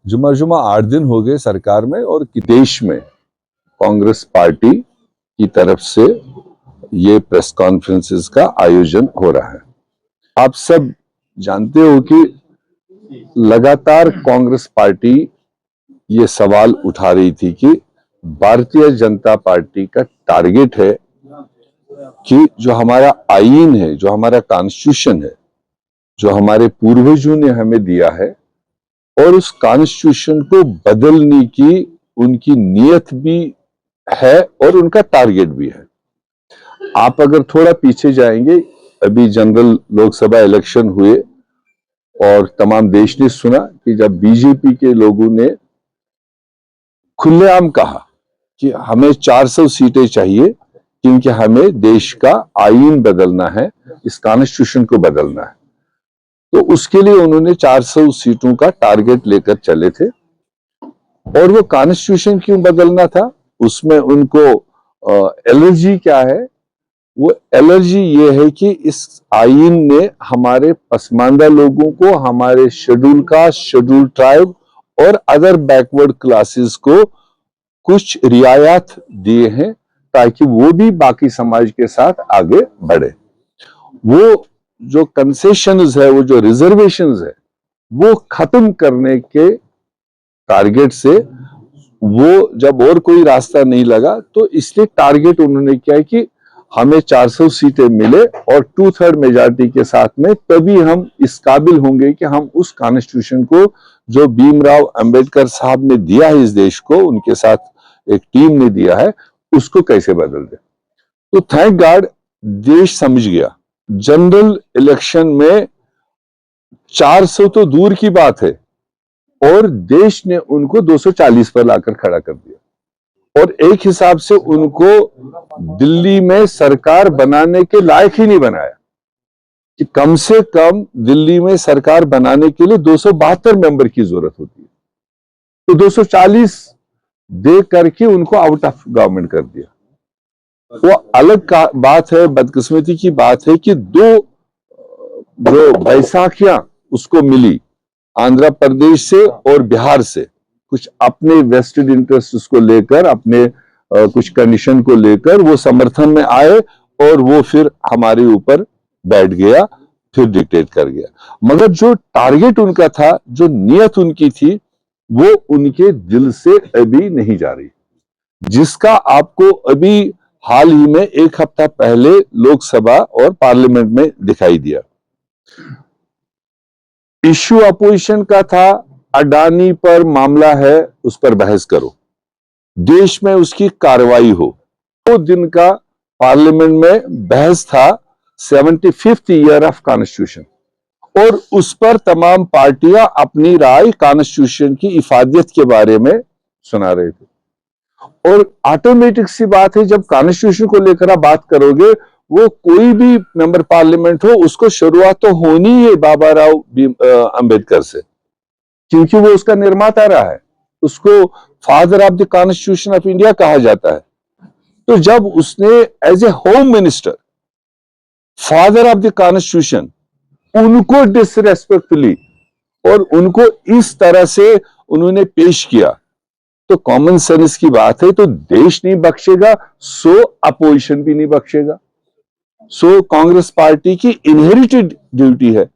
जुमा जुमा 8 दिन हो गए सरकार में और देश में कांग्रेस पार्टी की तरफ से ये प्रेस कॉन्फ्रेंसेस का आयोजन हो रहा है। आप सब जानते हो कि लगातार कांग्रेस पार्टी ये सवाल उठा रही थी कि भारतीय जनता पार्टी का टारगेट है कि जो हमारा आईन है, जो हमारा कॉन्स्टिट्यूशन है, जो हमारे पूर्वजों ने हमें दिया है, और उस कॉन्स्टिट्यूशन को बदलने की उनकी नीयत भी है और उनका टारगेट भी है। आप अगर थोड़ा पीछे जाएंगे, अभी जनरल लोकसभा इलेक्शन हुए और तमाम देश ने सुना कि जब बीजेपी के लोगों ने खुलेआम कहा कि हमें 400 सीटें चाहिए क्योंकि हमें देश का आईन बदलना है, इस कॉन्स्टिट्यूशन को बदलना है, तो उसके लिए उन्होंने 400 सीटों का टारगेट लेकर चले थे। और वो कॉन्स्टिट्यूशन क्यों बदलना था, उसमें उनको एलर्जी क्या है? वो एलर्जी ये है कि इस आईन ने हमारे पसमानदा लोगों को, हमारे शेड्यूल कास्ट, शेड्यूल ट्राइब और अदर बैकवर्ड क्लासेस को कुछ रियायत दिए हैं ताकि वो भी बाकी समाज के साथ आगे बढ़े। वो जो कंसेशंस है, वो जो रिजर्वेशंस है, वो खत्म करने के टारगेट से वो जब और कोई रास्ता नहीं लगा तो इसलिए टारगेट उन्होंने किया कि हमें 400 सीटें मिले और 2/3 मेजॉरिटी के साथ में, तभी हम इस काबिल होंगे कि हम उस कॉन्स्टिट्यूशन को जो भीमराव अंबेडकर साहब ने दिया है इस देश को, उनके साथ एक टीम ने दिया है, उसको कैसे बदल दे। तो थैंक गॉड देश समझ गया। जनरल इलेक्शन में 400 तो दूर की बात है, और देश ने उनको 240 पर लाकर खड़ा कर दिया और एक हिसाब से उनको दिल्ली में सरकार बनाने के लायक ही नहीं बनाया कि कम से कम दिल्ली में सरकार बनाने के लिए 272 मेंबर की जरूरत होती है, तो 240 दे करके उनको आउट ऑफ गवर्नमेंट कर दिया। वो अलग बात है, बदकिस्मती की बात है कि दो जो बैसाखियां उसको मिली आंध्र प्रदेश से और बिहार से, कुछ अपने वेस्टेड इंटरेस्ट को लेकर, अपने कुछ कंडीशन को लेकर वो समर्थन में आए और वो फिर हमारे ऊपर बैठ गया, फिर डिक्टेट कर गया। मगर जो टारगेट उनका था, जो नियत उनकी थी, वो उनके दिल से अभी नहीं जा रही, जिसका आपको अभी हाल ही में 1 हफ्ता पहले लोकसभा और पार्लियामेंट में दिखाई दिया। इश्यू अपोजिशन का था, अडानी पर मामला है, उस पर बहस करो, देश में उसकी कार्रवाई हो। 2 दिन का पार्लियामेंट में बहस था 75th ईयर ऑफ कॉन्स्टिट्यूशन, और उस पर तमाम पार्टियां अपनी राय कॉन्स्टिट्यूशन की इफादियत के बारे में सुना रहे थे। और ऑटोमेटिक सी बात है, जब कॉन्स्टिट्यूशन को लेकर आप बात करोगे, वो कोई भी मेंबर पार्लियामेंट हो, उसको शुरुआत तो होनी है बाबा राव अंबेडकर से, क्योंकि वो उसका निर्माता रहा है, उसको father of the constitution of India कहा जाता है। तो जब उसने as a home minister father of the constitution उनको डिसरेस्पेक्टफुली और उनको इस तरह से उन्होंने पेश किया, तो कॉमन सेंस की बात है, तो देश नहीं बख्शेगा, सो अपोजिशन भी नहीं बख्शेगा। सो कांग्रेस पार्टी की इनहेरिटेड ड्यूटी है,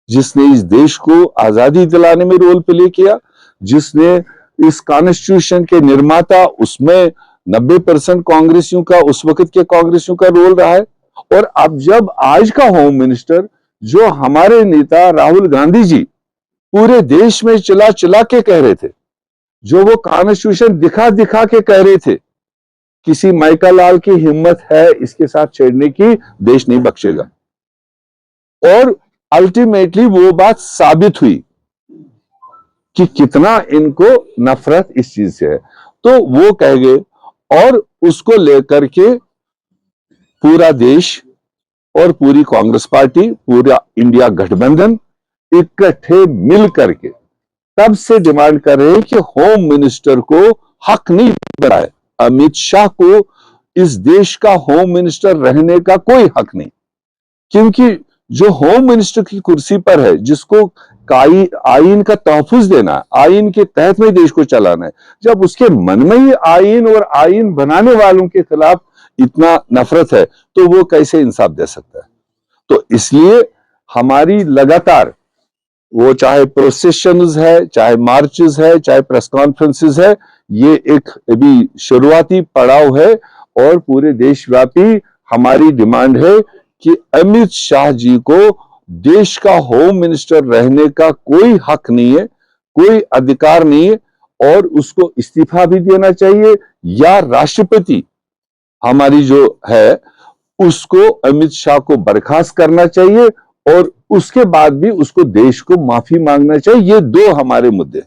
जिसने इस देश को आजादी दिलाने में रोल प्ले किया, जिसने इस कॉन्स्टिट्यूशन के निर्माता, उसमें 90% कांग्रेसियों का, उस वक्त के कांग्रेसियों का रोल रहा है। और अब जब आज का होम मिनिस्टर, जो हमारे नेता राहुल गांधी जी पूरे देश में चिल्ला चिल्ला के कह रहे थे, जो वो कॉन्स्टिट्यूशन दिखा दिखा के कह रहे थे, किसी माइका लाल की हिम्मत है इसके साथ छेड़ने की, देश नहीं बख्शेगा। और अल्टीमेटली वो बात साबित हुई कि कितना इनको नफरत इस चीज से है। तो वो कह गए, और उसको लेकर के पूरा देश और पूरी कांग्रेस पार्टी, पूरा इंडिया गठबंधन इकट्ठे मिल करके तब से डिमांड कर रहे हैं कि होम मिनिस्टर को हक नहीं बनाए, अमित शाह को इस देश का होम मिनिस्टर रहने का कोई हक नहीं, क्योंकि जो होम मिनिस्टर की कुर्सी पर है, जिसको आईन का तहफ्फुज देना, आईन के तहत में देश को चलाना है, जब उसके मन में ही आईन और आईन बनाने वालों के खिलाफ इतना नफरत है, तो वो कैसे इंसाफ दे सकता है? तो इसलिए हमारी लगातार, वो चाहे प्रोसेशंस है, चाहे मार्चेस है, चाहे प्रेस कॉन्फ्रेंसेस है, ये एक अभी शुरुआती पड़ाव है और पूरे देशव्यापी हमारी डिमांड है कि अमित शाह जी को देश का होम मिनिस्टर रहने का कोई हक नहीं है, कोई अधिकार नहीं है, और उसको इस्तीफा भी देना चाहिए, या राष्ट्रपति हमारी जो है उसको अमित शाह को बर्खास्त करना चाहिए, और उसके बाद भी उसको देश को माफी मांगना चाहिए। ये दो हमारे मुद्दे।